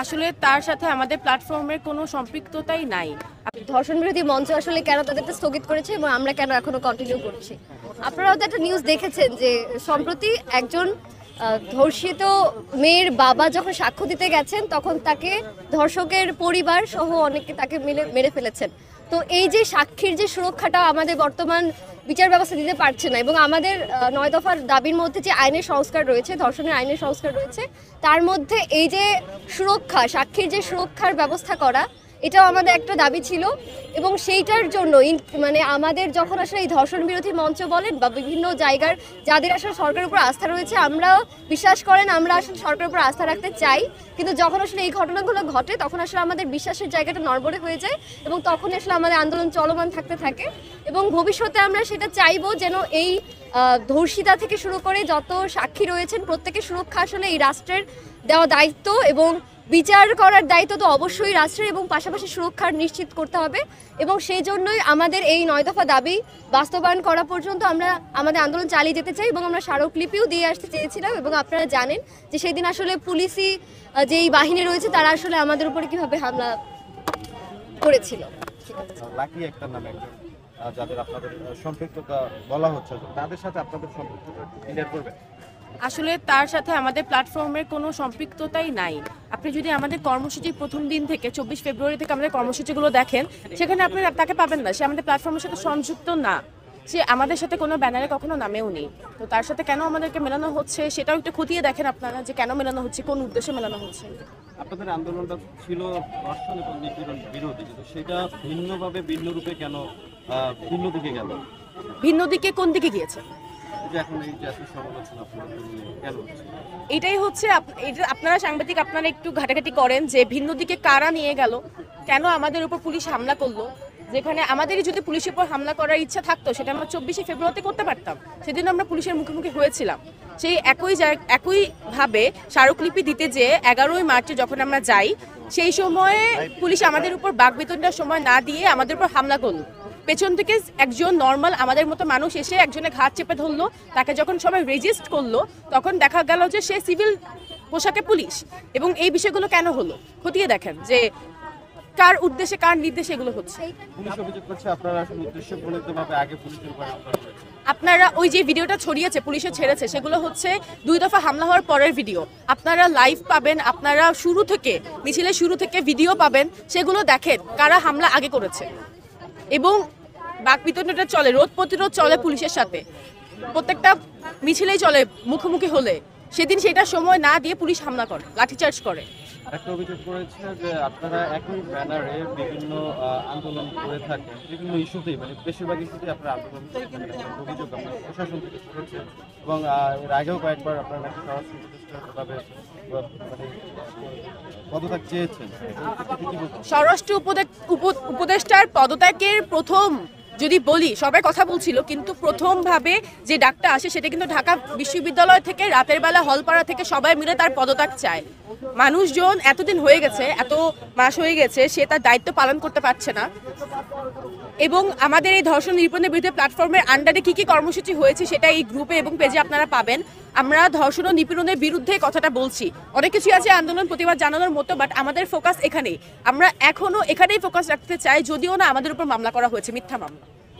আসলে তার সাথে আমাদের প্ল্যাটফর্মের কোনো সম্পৃক্ততাই নাই। ধর্ষণ বিরোধী মঞ্চ আসলে কেন তাদেরকে স্থগিত করেছে এবং আমরা কেন এখনো কন্টিনিউ করছি। আপনারাও তো একটা নিউজ দেখেছেন যে সম্প্রতি একজন ধর্ষিত মেয়ের বাবা যখন সাক্ষ্য দিতে গেছেন তখন তাকে ধর্ষকের পরিবার সহ অনেকে তাকে মেরে ফেলেছেন। তো এই যে সাক্ষীর যে সুরক্ষাটা আমাদের বর্তমান বিচার ব্যবস্থা দিতে পারছে না এবং আমাদের 9 দফার দাবির মধ্যে যে আইনের সংস্কার রয়েছে, ধর্ষণের আইনের সংস্কার রয়েছে, তার মধ্যে এই যে সুরক্ষা, সাক্ষীর যে সুরক্ষার ব্যবস্থা করা, এটাও আমাদের একটা দাবি ছিল। এবং সেইটার জন্য মানে আমাদের যখন আসলে এই ধর্ষণ বিরোধী মঞ্চ বলেন বা বিভিন্ন জায়গার যাদের আসলে সরকারের উপর আস্থা রয়েছে, আমরাও বিশ্বাস করেন আমরা আসলে সরকারের উপর আস্থা রাখতে চাই, কিন্তু যখন আসলে এই ঘটনাগুলো ঘটে তখন আসলে আমাদের বিশ্বাসের জায়গাটা নড়বড়ে হয়ে যায় এবং তখন আসলে আমাদের আন্দোলন চলমান থাকতে থাকে। এবং ভবিষ্যতে আমরা সেটা চাইবো যেন এই ধর্ষিতা থেকে শুরু করে যত সাক্ষী রয়েছেন প্রত্যেকের সুরক্ষা আসলে এই রাষ্ট্রের দেওয়া দায়িত্ব এবং বিচার করার দায়িত্ব তো অবশ্যই রাষ্ট্রের এবং পাশাপাশি সুরক্ষা নিশ্চিত করতে হবে। এবং সেই জন্যই আমাদের এই 9 দফা দাবি বাস্তবায়ন করা পর্যন্ত আমরা আমাদের আন্দোলন চালিয়ে যেতে চাই এবং আমরা স্মারকলিপিও দিয়ে আসতে চেয়েছিলাম। এবং আপনারা জানেন যে সেই দিন আসলে পুলিশি যেই বাহিনী রয়েছে তারা আসলে আমাদের উপরে কীভাবে হামলা করেছিল। লাকি একটা নামে একজন যাদের আপনাদের সম্পৃক্ততা বলা হচ্ছে, তাদের সাথে আপনাদের সম্পৃক্ততা ক্লিয়ার করবেন? আসলে তার সাথে আমাদের প্ল্যাটফর্মের কোনো সম্পৃক্ততাই নাই। আপনি যদি আমাদের কর্মসূচির প্রথম দিন থেকে 24 ফেব্রুয়ারি থেকে আমাদের কর্মসূচিগুলো দেখেন, সেখানে আপনি তাকে পাবেন না। সে আমাদের প্ল্যাটফর্মের সাথে সংযুক্ত না, সে আমাদের সাথে কোনো ব্যানারে কখনো নামেও নেই। তো তার সাথে কেন আমাদেরকে মেলানো হচ্ছে সেটাও একটু খতিয়ে দেখেন আপনারা, যে কেন মেলানো হচ্ছে, কোন উদ্দেশ্যে মেলানো হচ্ছে। আপনাদের আন্দোলনটা ছিল ধর্ষণ এবং নিপীড়ন বিরোধী, কিন্তু সেটা ভিন্নভাবে ভিন্ন রূপে কেন ভিন্ন দিকে গেল? ভিন্ন দিকে কোন দিকে গিয়েছে? এখন এই জাতীয় সমালোচনা কেন হচ্ছে? এটাই হচ্ছে আপনারা সাংবাদিক, আপনারা একটু ঘাটাঘাটি করেন যে ভিন্ন দিকে কারা নিয়ে গেল, কেন আমাদের উপর পুলিশ হামলা করলো। যেখানে আমাদেরই যদি পুলিশের উপর হামলা করার ইচ্ছা থাকতো সেটা আমরা 24 ফেব্রুয়ারিতে করতে পারতাম। সেদিন আমরা পুলিশের মুখোমুখি হয়েছিলাম। সেই একইভাবে স্মারকলিপি দিতে যে 11ই মার্চে যখন আমরা যাই, সেই সময়ে পুলিশ আমাদের উপর বাকবিতণ্ডার সময় না দিয়ে আমাদের উপর হামলা করলো। পেছন থেকে একজন নর্মাল আমাদের মতো মানুষ এসে একজনের ঘাট চেপে ধরলো। তাকে যখন সবাই রেজিস্ট করলো তখন দেখা গেল যে সে সিভিল পোশাকে পুলিশ। এবং এই বিষয়গুলো কেন হলো খতিয়ে দেখেন যে কার উদ্দেশ্যে, কার নির্দেশে এগুলো হচ্ছে। পুলিশ অভিযোগ করছে আপনারা আসলে উদ্দেশ্যপ্রণোদিতভাবে আগে পুলিশের উপর হামলা করেছেন। আপনারা ওই যে ভিডিওটা ছড়িয়েছে, পুলিশে ছেড়েছে, সেগুলো হচ্ছে 2 দফা হামলা হওয়ার পরের ভিডিও। আপনারা লাইভ পাবেন, আপনারা শুরু থেকে মিছিলের শুরু থেকে ভিডিও পাবেন, সেগুলো দেখেন কারা হামলা আগে করেছে। এবং বাকবিতণ্ডাটা চলে, রোধ প্রতিরোধ চলে পুলিশের সাথে, প্রত্যেকটা মিছিলেই চলে। মুখোমুখি হলে সেদিন সেটা সময় না দিয়ে পুলিশ হামলা করে, লাঠিচার্জ করে। একটা অভিযোগ করেছে যে আপনারা একই ব্যানারে বিভিন্ন আন্দোলন করে থাকেন, বিভিন্ন ইস্যুতেই, মানে বেশিরভাগ ইস্যুতেই আপনারা আন্দোলন অভিযোগ আপনার প্রশাসন থেকে করেছে। এবং এর আগেও কয়েকবার আপনারা নাকি স্বরাষ্ট্র উপদেষ্টাভাবে মানে পদত্যাগ চেয়েছেন। স্বরাষ্ট্র উপদেষ্টার পদত্যাগের প্রথম যদি বলি, সবাই কথা বলছিল, কিন্তু প্রথমভাবে যে ডাকটা আসে সেটা কিন্তু ঢাকা বিশ্ববিদ্যালয় থেকে, রাতের বেলা হলপাড়া থেকে সবাই মিলে তার পদত্যাগ চায়। মানুষজন এতদিন হয়ে গেছে, এত মাস হয়ে গেছে, সে তার দায়িত্ব পালন করতে পারছে না। এবং আমাদের এই ধর্ষণ নির্যাতনের বিরুদ্ধে প্ল্যাটফর্মের আন্ডারে কী কী কর্মসূচি হয়েছে সেটা এই গ্রুপে এবং পেজে আপনারা পাবেন। আমরা ধর্ষণ ও নিপীড়নের বিরুদ্ধে কথাটা বলছি। অনেক কিছু আছে আন্দোলন প্রতিবাদ জানানোর মতো, বাট আমাদের ফোকাস এখানেই। আমরা এখনও এখানেই ফোকাস রাখতে চাই, যদিও না আমাদের উপর মামলা করা হয়েছে, মিথ্যা মামলা।